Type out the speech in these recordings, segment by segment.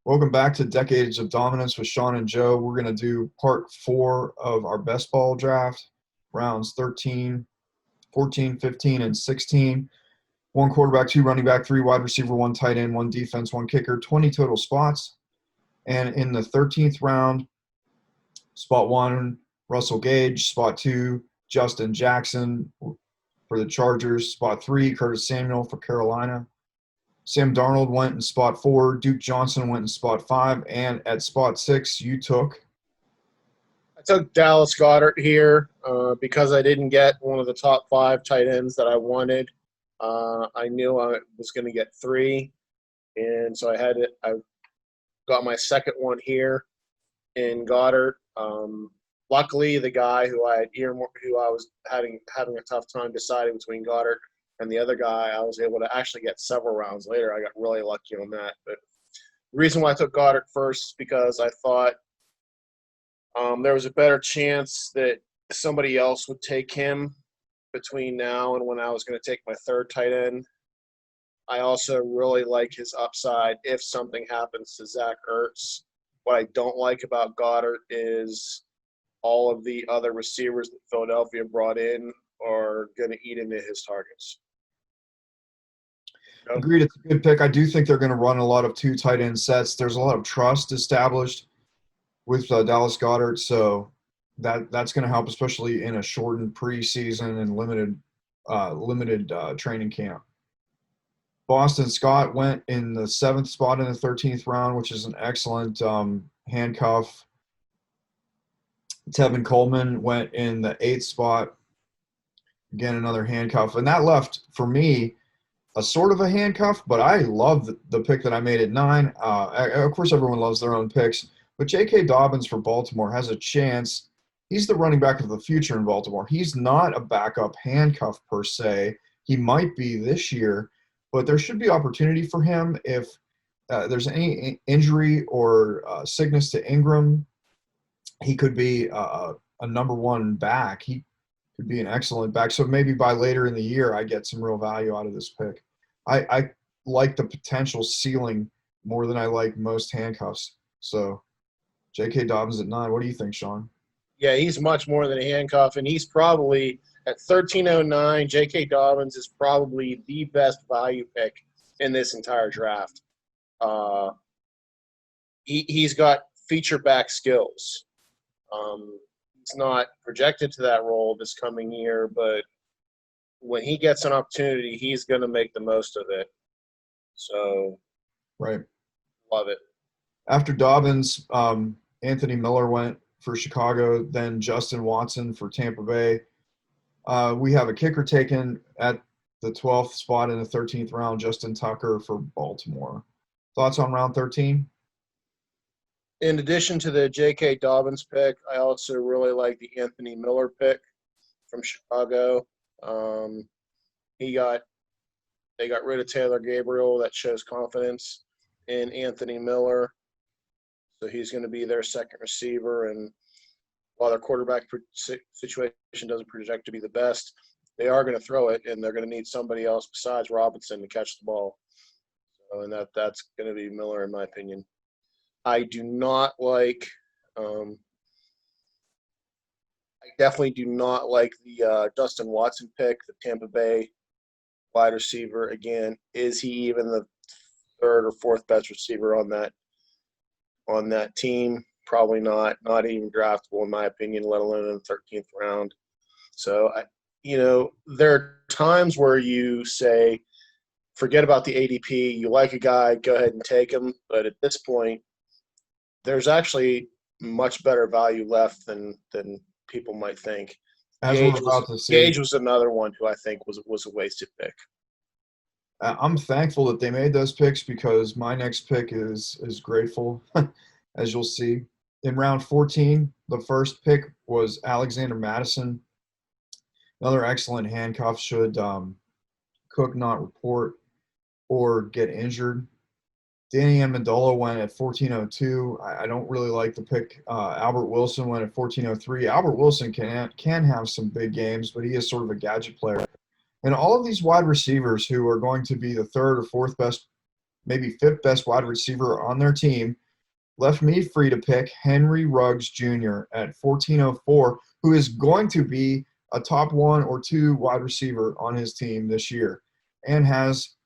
Welcome back to Decades of Dominance with Sean and Joe. We're going to do part 4 of our best ball draft, rounds 13, 14, 15, and 16. One quarterback, two running back, three wide receiver, one tight end, one defense, one kicker, 20 total spots. And in the 13th round, spot 1, Russell Gage. Spot 2, Justin Jackson for the Chargers. Spot 3, Curtis Samuel for Carolina. Sam Darnold went in spot 4. Duke Johnson went in spot 5. And at spot 6, you took? I took Dallas Goedert here because I didn't get one of the top 5 tight ends that I wanted. I knew I was going to get 3, and so I got my second one here in Goddard. Luckily, the guy who I was having a tough time deciding between Goddard and the other guy, I was able to actually get several rounds later. I got really lucky on that. But the reason why I took Goddard first is because I thought there was a better chance that somebody else would take him between now and when I was going to take my third tight end. I also really like his upside if something happens to Zach Ertz. What I don't like about Goddard is all of the other receivers that Philadelphia brought in are going to eat into his targets. Agreed. It's a good pick. I do think they're going to run a lot of 2 tight end sets. There's a lot of trust established with Dallas Goedert, so that's going to help, especially in a shortened preseason and limited training camp. Boston Scott went in the 7th spot in the 13th round, which is an excellent handcuff. Tevin Coleman went in the 8th spot. Again, another handcuff. And that left, for me, a sort of a handcuff, but I love the pick that I made at 9. Of course, everyone loves their own picks, but J.K. Dobbins for Baltimore has a chance. He's the running back of the future in Baltimore. He's not a backup handcuff per se. He might be this year, but there should be opportunity for him if there's any injury or sickness to Ingram. He could be a number 1 back. He could be an excellent back. So maybe by later in the year, I get some real value out of this pick. I like the potential ceiling more than I like most handcuffs. So J.K. Dobbins at 9. What do you think, Sean? Yeah, he's much more than a handcuff, and he's probably at 1309. J.K. Dobbins is probably the best value pick in this entire draft. He's got feature back skills. He's not projected to that role this coming year, but when he gets an opportunity, he's going to make the most of it. So, right, love it. After Dobbins, Anthony Miller went for Chicago, then Justin Watson for Tampa Bay. We have a kicker taken at the 12th spot in the 13th round, Justin Tucker for Baltimore. Thoughts on round 13? In addition to the J.K. Dobbins pick, I also really like the Anthony Miller pick from Chicago. They got rid of Taylor Gabriel. That shows confidence in Anthony Miller. So he's going to be their second receiver. And while their quarterback situation doesn't project to be the best, they are going to throw it, and they're going to need somebody else besides Robinson to catch the ball. So, and that's going to be Miller, in my opinion. I do not like I definitely do not like the Justin Watson pick, the Tampa Bay wide receiver. Again, is he even the 3rd or 4th best receiver on that team? Probably not. Not even draftable, in my opinion, let alone in the 13th round. So, there are times where you say, forget about the ADP. You like a guy, go ahead and take him. But at this point, there's actually much better value left than people might think. As we're about to see, Gage was another one who I think was a wasted pick. I'm thankful that they made those picks because my next pick is grateful, as you'll see. In round 14, the first pick was Alexander Madison. Another excellent handcuff should Cook not report or get injured. Danny Amendola went at 1402. I don't really like the pick. Albert Wilson went at 1403. Albert Wilson can have some big games, but he is sort of a gadget player. And all of these wide receivers who are going to be the 3rd or 4th best maybe fifth best wide receiver on their team, left me free to pick Henry Ruggs Jr. at 1404, who is going to be a top 1 or 2 wide receiver on his team this year and has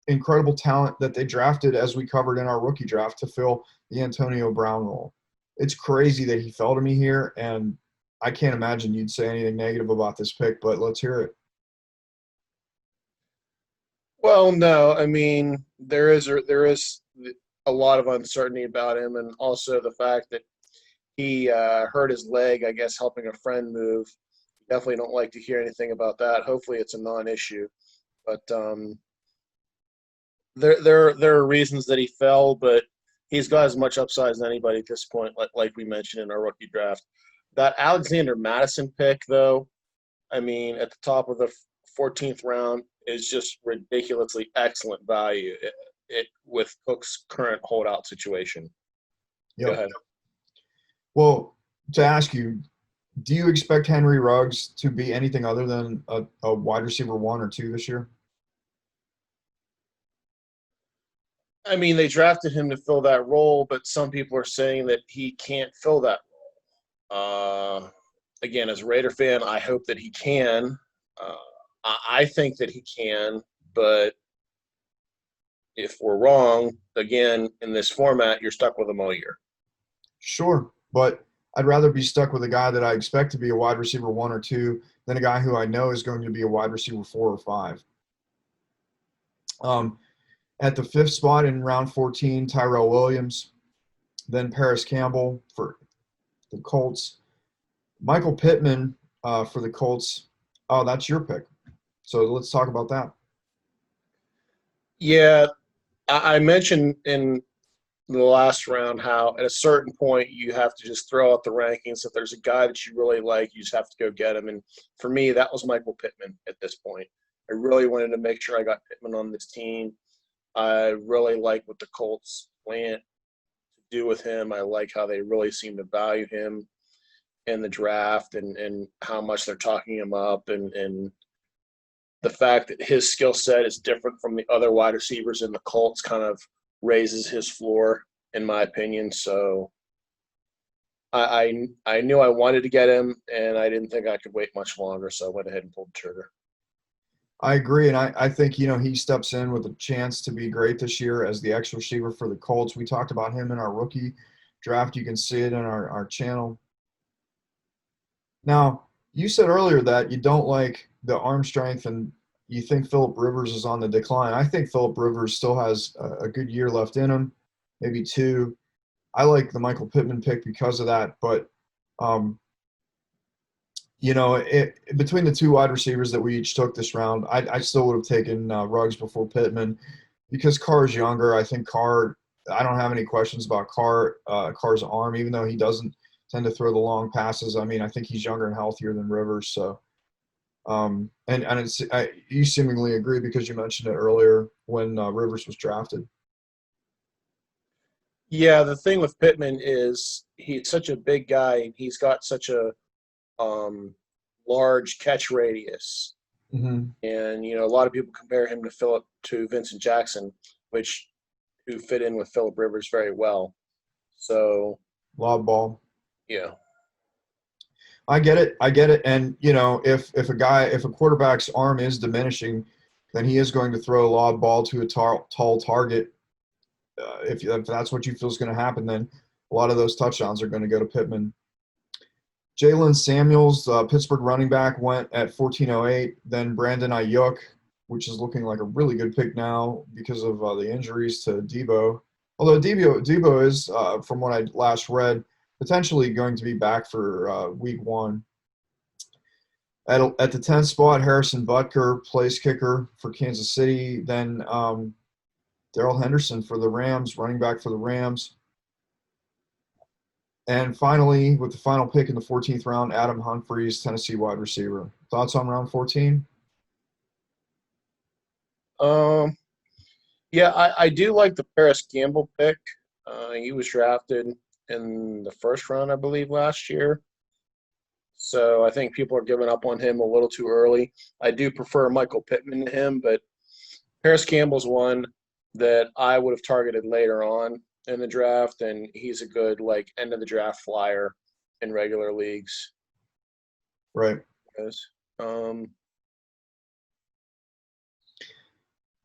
incredible talent that they drafted, as we covered in our rookie draft, to fill the Antonio Brown role. It's crazy that he fell to me here, and I can't imagine you'd say anything negative about this pick, but let's hear it. Well, no, I mean there is a lot of uncertainty about him, and also the fact that he hurt his leg, I guess, helping a friend move. Definitely don't like to hear anything about that. Hopefully, it's a non-issue. But there are reasons that he fell, but he's got as much upside as anybody at this point, like we mentioned in our rookie draft. That Alexander Madison pick, though, I mean, at the top of the 14th round is just ridiculously excellent value with Cook's current holdout situation. Go Yep. ahead. Well, to ask you, do you expect Henry Ruggs to be anything other than a wide receiver 1 or 2 this year? I mean, they drafted him to fill that role, but some people are saying that he can't fill that role. Again, as a Raider fan, I hope that he can. I think that he can, but if we're wrong, again, in this format, you're stuck with him all year. Sure, but I'd rather be stuck with a guy that I expect to be a wide receiver 1 or 2 than a guy who I know is going to be a wide receiver 4 or 5. At the 5th spot in round 14, Tyrell Williams, then Paris Campbell for the Colts, Michael Pittman for the Colts. Oh, that's your pick. So let's talk about that. Yeah, I mentioned in the last round how at a certain point you have to just throw out the rankings. If there's a guy that you really like, you just have to go get him. And for me, that was Michael Pittman at this point. I really wanted to make sure I got Pittman on this team. I really like what the Colts plan to do with him. I like how they really seem to value him in the draft and how much they're talking him up and the fact that his skill set is different from the other wide receivers in the Colts kind of raises his floor, in my opinion. So I knew I wanted to get him, and I didn't think I could wait much longer, so I went ahead and pulled the trigger. I agree, and I think he steps in with a chance to be great this year as the X receiver for the Colts. We talked about him in our rookie draft. You can see it in our channel. Now, you said earlier that you don't like the arm strength and you think Philip Rivers is on the decline. I think Philip Rivers still has a good year left in him, maybe 2. I like the Michael Pittman pick because of that, but between the 2 wide receivers that we each took this round, I still would have taken Ruggs before Pittman because Carr's younger. I think Carr. I don't have any questions about Carr's arm, even though he doesn't tend to throw the long passes. I mean, I think he's younger and healthier than Rivers. So, you seemingly agree because you mentioned it earlier when Rivers was drafted. Yeah, the thing with Pittman is he's such a big guy and he's got such a large catch radius. Mm-hmm. And a lot of people compare him to Vincent Jackson, who fit in with Philip Rivers very well. So Lob ball. yeah. I get it. And if a quarterback's arm is diminishing, then he is going to throw a lob ball to a tall target. If that's what you feel is going to happen, then a lot of those touchdowns are going to go to Pittman. Jalen Samuels, Pittsburgh running back, went at 1408. Then Brandon Ayuk, which is looking like a really good pick now because of the injuries to Debo. Although Debo is, from what I last read, potentially going to be back for week 1. At the 10th spot, Harrison Butker, place kicker for Kansas City. Then Darrell Henderson for the Rams, running back for the Rams. And finally, with the final pick in the 14th round, Adam Humphries, Tennessee wide receiver. Thoughts on round 14? Yeah, I do like the Paris Campbell pick. He was drafted in the first round, I believe, last year. So I think people are giving up on him a little too early. I do prefer Michael Pittman to him, but Paris Campbell's one. that I would have targeted later on in the draft, and he's a good like end of the draft flyer in regular leagues. Right. Yes. Um,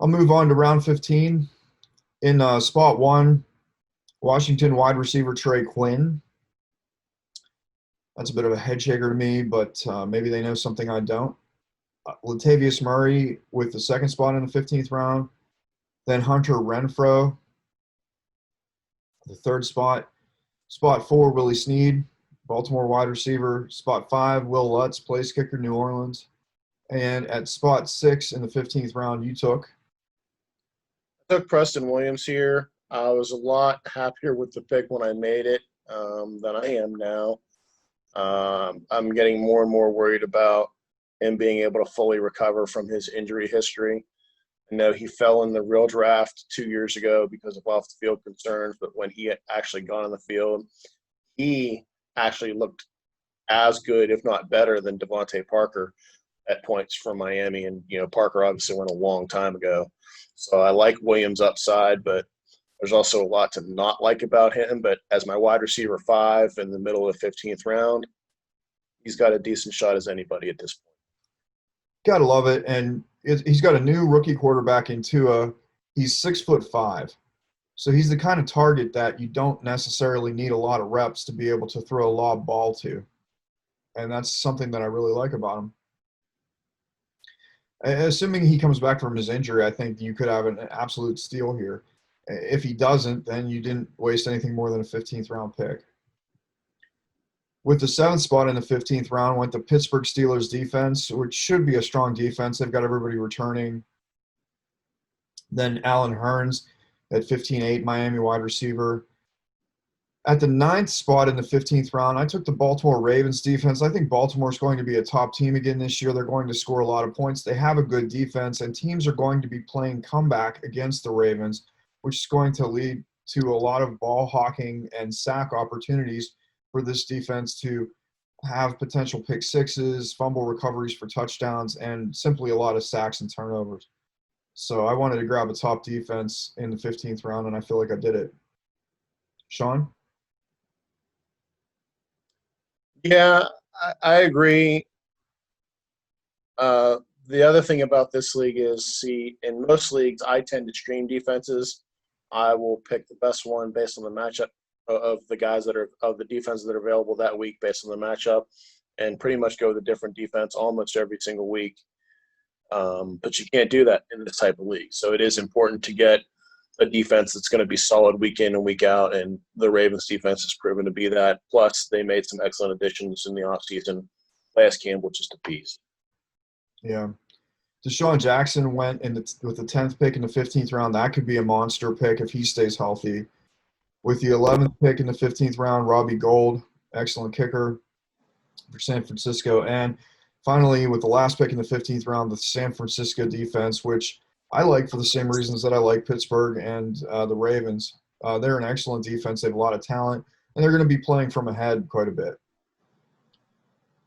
I'll move on to round 15. In spot 1, Washington wide receiver Trey Quinn. That's a bit of a head shaker to me, but maybe they know something I don't. Latavius Murray with the second spot in the 15th round. Then Hunter Renfro, the third spot. Spot 4, Willie Snead, Baltimore wide receiver. Spot 5, Will Lutz, place kicker, New Orleans. And at spot 6 in the 15th round, you took. I took Preston Williams here. I was a lot happier with the pick when I made it than I am now. I'm getting more and more worried about him being able to fully recover from his injury history. I know he fell in the real draft 2 years ago because of off the field concerns, but when he had actually gone on the field, he actually looked as good, if not better, than Devontae Parker at points for Miami. And, Parker obviously went a long time ago. So I like Williams' upside, but there's also a lot to not like about him. But as my wide receiver 5 in the middle of the 15th round, he's got a decent shot as anybody at this point. Gotta love it. And he's got a new rookie quarterback in Tua. He's 6'5". So he's the kind of target that you don't necessarily need a lot of reps to be able to throw a lob ball to. And that's something that I really like about him. Assuming he comes back from his injury, I think you could have an absolute steal here. If he doesn't, then you didn't waste anything more than a 15th round pick. With the 7th spot in the 15th round went the Pittsburgh Steelers defense, which should be a strong defense. They've got everybody returning. Then Allen Hurns at 15-8, Miami wide receiver. At the 9th spot in the 15th round, I took the Baltimore Ravens defense. I think Baltimore's going to be a top team again this year. They're going to score a lot of points. They have a good defense, and teams are going to be playing comeback against the Ravens, which is going to lead to a lot of ball hawking and sack opportunities for this defense to have potential pick sixes, fumble recoveries for touchdowns, and simply a lot of sacks and turnovers. So I wanted to grab a top defense in the 15th round, and I feel like I did it. Sean? Yeah, I agree. The other thing about this league is, in most leagues, I tend to stream defenses. I will pick the best one based on the matchup of the guys of the defenses that are available that week based on the matchup, and pretty much go with a different defense almost every single week. But you can't do that in this type of league. So it is important to get a defense that's going to be solid week in and week out, and the Ravens defense has proven to be that. Plus, they made some excellent additions in the offseason. Last Campbell, just a piece. Yeah. Deshaun Jackson went with the 10th pick in the 15th round. That could be a monster pick if he stays healthy. With the 11th pick in the 15th round, Robbie Gould, excellent kicker for San Francisco. And finally, with the last pick in the 15th round, the San Francisco defense, which I like for the same reasons that I like Pittsburgh and the Ravens. They're an excellent defense. They have a lot of talent, and they're going to be playing from ahead quite a bit.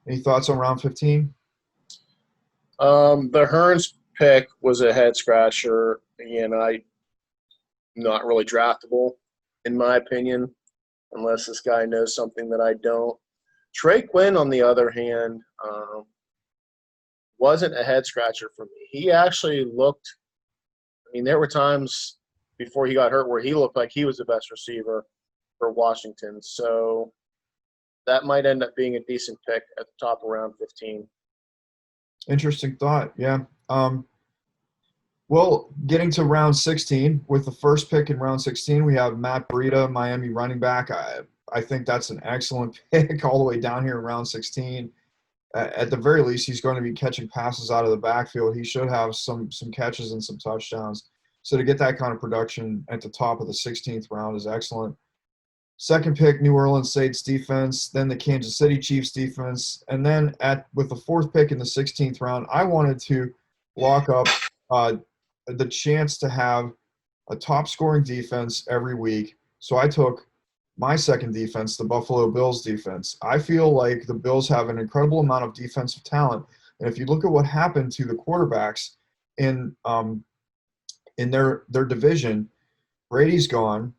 Any thoughts on round 15? The Hearns pick was a head scratcher. Not really draftable, in my opinion, unless this guy knows something that I don't. Trey Quinn, on the other hand, wasn't a head scratcher for me. He actually looked – there were times before he got hurt where he looked like he was the best receiver for Washington. So that might end up being a decent pick at the top of round 15. Interesting thought, yeah. Well, getting to round 16, with the first pick in round 16, we have Matt Breida, Miami running back. I think that's an excellent pick all the way down here in round 16. At the very least, he's going to be catching passes out of the backfield. He should have some catches and some touchdowns. So to get that kind of production at the top of the 16th round is excellent. Second pick, New Orleans Saints defense, then the Kansas City Chiefs defense, and then with the fourth pick in the 16th round, I wanted to lock up the chance to have a top-scoring defense every week. So I took my second defense, the Buffalo Bills defense. I feel like the Bills have an incredible amount of defensive talent, and if you look at what happened to the quarterbacks in in their division. Brady's gone.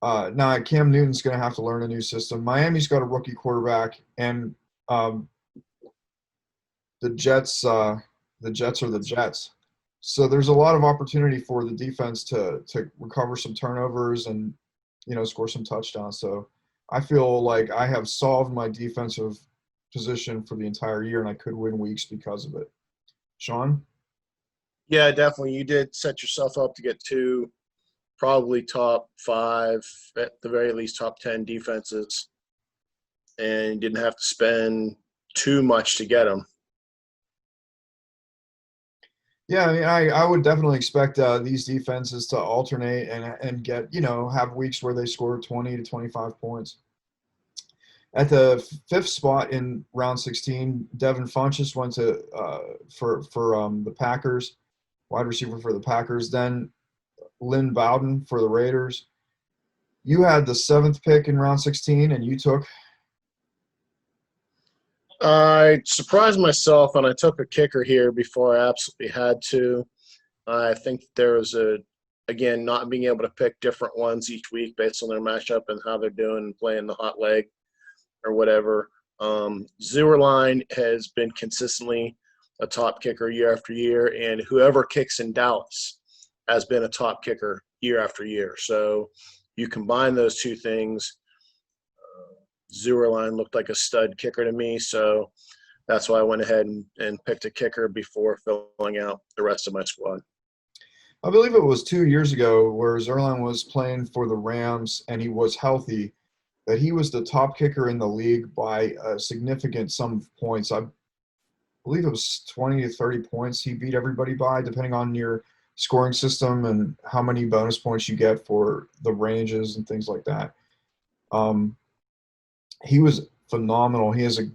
Now Cam Newton's going to have to learn a new system. Miami's got a rookie quarterback, and the Jets are the Jets. So there's a lot of opportunity for the defense to recover some turnovers and, score some touchdowns. So I feel like I have solved my defensive position for the entire year, and I could win weeks because of it. Sean? Yeah, definitely. You did set yourself up to get two, probably top 5, at the very least top 10 defenses, and didn't have to spend too much to get them. Yeah, I mean, I would definitely expect these defenses to alternate and get, have weeks where they score 20 to 25 points. At the 5th spot in round 16, Devin Funchess went to for the Packers, wide receiver for the Packers. Then Lynn Bowden for the Raiders. You had the 7th pick in round 16, and you took. I surprised myself, and I took a kicker here before I absolutely had to. I think there was again, not being able to pick different ones each week based on their matchup and how they're doing and playing the hot leg or whatever. Zierlein has been consistently a top kicker year after year, and whoever kicks in Dallas has been a top kicker year after year. So you combine those two things. Zierlein looked like a stud kicker to me, so that's why I went ahead and picked a kicker before filling out the rest of my squad. I believe it was 2 years ago where Zierlein was playing for the Rams and he was healthy, that he was the top kicker in the league by a significant sum of points. I believe it was 20 to 30 points he beat everybody by, depending on your scoring system and how many bonus points you get for the ranges and things like that. He was phenomenal. He has a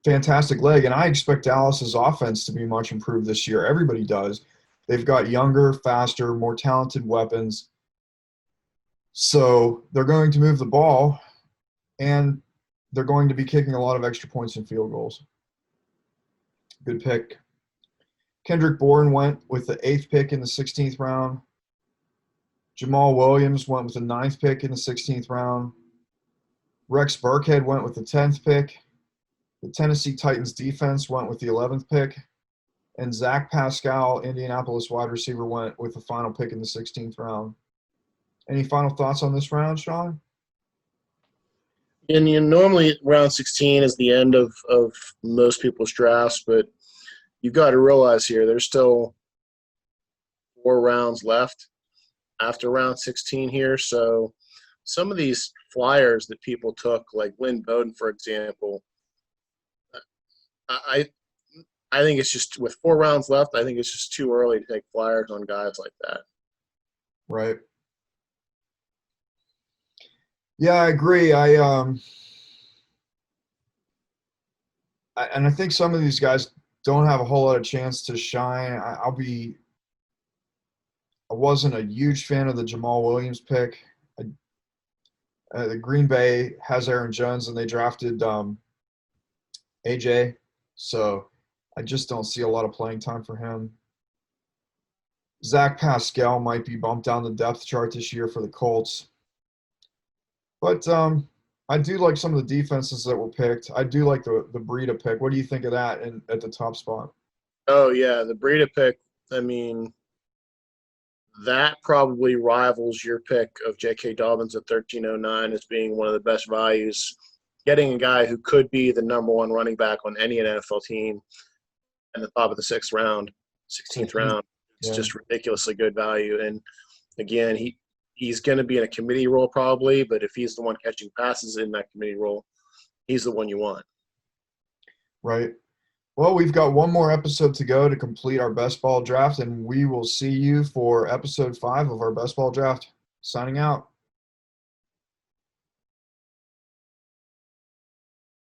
fantastic leg, and I expect Dallas's offense to be much improved this year. Everybody does. They've got younger, faster, more talented weapons. So they're going to move the ball, and they're going to be kicking a lot of extra points and field goals. Good pick. Kendrick Bourne went with the 8th pick in the 16th round. Jamal Williams went with the 9th pick in the 16th round. Rex Burkhead went with the 10th pick. The Tennessee Titans defense went with the 11th pick. And Zach Pascal, Indianapolis wide receiver, went with the final pick in the 16th round. Any final thoughts on this round, Sean? And normally round 16 is the end of most people's drafts, but you've got to realize here there's still 4 rounds left after round 16 here. So some of these flyers that people took, like Lynn Bowden, for example, I think it's just with 4 rounds left, I think it's just too early to take flyers on guys like that. Right. Yeah, I agree. And I think some of these guys don't have a whole lot of chance to shine. I wasn't a huge fan of the Jamal Williams pick. The Green Bay has Aaron Jones, and they drafted AJ. So I just don't see a lot of playing time for him. Zach Pascal might be bumped down the depth chart this year for the Colts. But I do like some of the defenses that were picked. I do like the Breida pick. What do you think of that at the top spot? Oh, yeah, the Breida pick, I mean, that probably rivals your pick of J.K. Dobbins at 1309 as being one of the best values. Getting a guy who could be the number 1 running back on any NFL team in the top of the 6th round, 16th round, it's just ridiculously good value. And, again, he's going to be in a committee role probably, but if he's the one catching passes in that committee role, he's the one you want. Right. Well, we've got one more episode to go to complete our best ball draft, and we will see you for episode 5 of our best ball draft. Signing out.